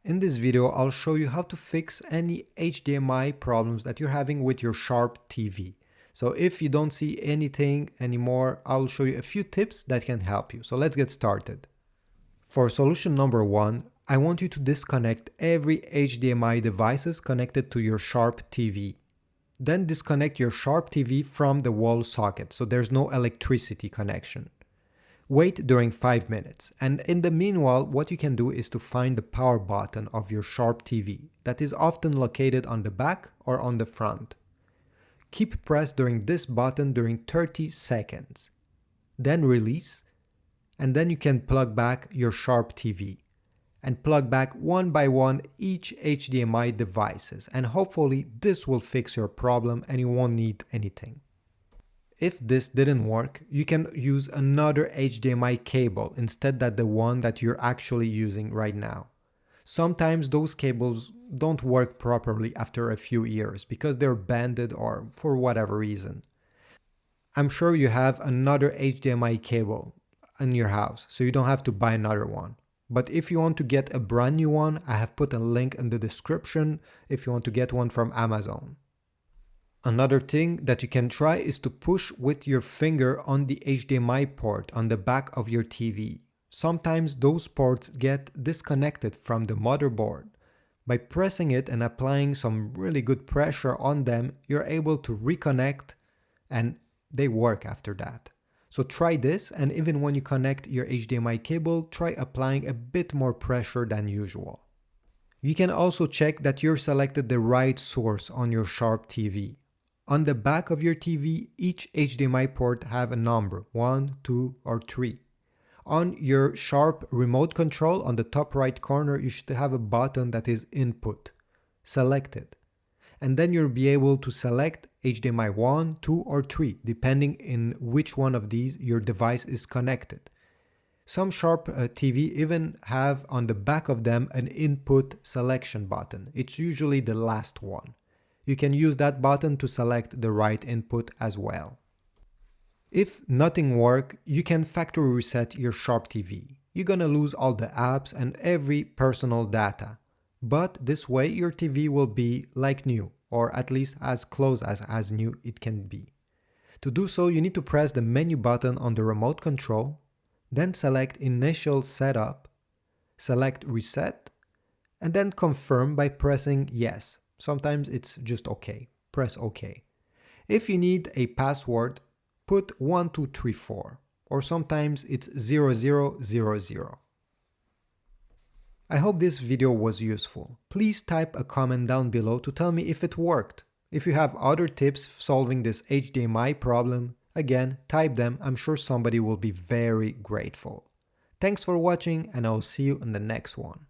In this video, I'll show you how to fix any HDMI problems that you're having with your Sharp TV. So if you don't see anything anymore, I'll show you a few tips that can help you. So let's get started. For solution number one, I want you to disconnect every HDMI devices connected to your Sharp TV. Then disconnect your Sharp TV from the wall socket so there's no electricity connection. Wait during 5 minutes, and in the meanwhile, what you can do is to find the power button of your Sharp TV that is often located on the back or on the front. Keep pressed during this button during 30 seconds. Then release, and then you can plug back your Sharp TV and plug back one by one each HDMI devices, and hopefully this will fix your problem and you won't need anything. If this didn't work, you can use another HDMI cable instead of the one that you're actually using right now. Sometimes those cables don't work properly after a few years because they're bended or for whatever reason. I'm sure you have another HDMI cable in your house, so you don't have to buy another one. But if you want to get a brand new one, I have put a link in the description if you want to get one from Amazon. Another thing that you can try is to push with your finger on the HDMI port on the back of your TV. Sometimes those ports get disconnected from the motherboard. By pressing it and applying some really good pressure on them, you're able to reconnect and they work after that. So try this, and even when you connect your HDMI cable, try applying a bit more pressure than usual. You can also check that you've selected the right source on your Sharp TV. On the back of your TV, each HDMI port have a number, 1, 2, or 3. On your Sharp remote control on the top right corner, you should have a button that is input. Select it. And then you'll be able to select HDMI 1, 2, or 3, depending in which one of these your device is connected. Some Sharp TV even have on the back of them an input selection button. It's usually the last one. You can use that button to select the right input as well. If nothing works, you can factory reset your Sharp TV. You're gonna lose all the apps and every personal data. But this way your TV will be like new, or at least as close as new it can be. To do so, you need to press the menu button on the remote control, then select Initial Setup, select Reset, and then confirm by pressing Yes. Sometimes it's just OK. Press OK. If you need a password, put 1234, or sometimes it's 0000. I hope this video was useful. Please type a comment down below to tell me if it worked. If you have other tips solving this HDMI problem, again, type them. I'm sure somebody will be very grateful. Thanks for watching, and I'll see you in the next one.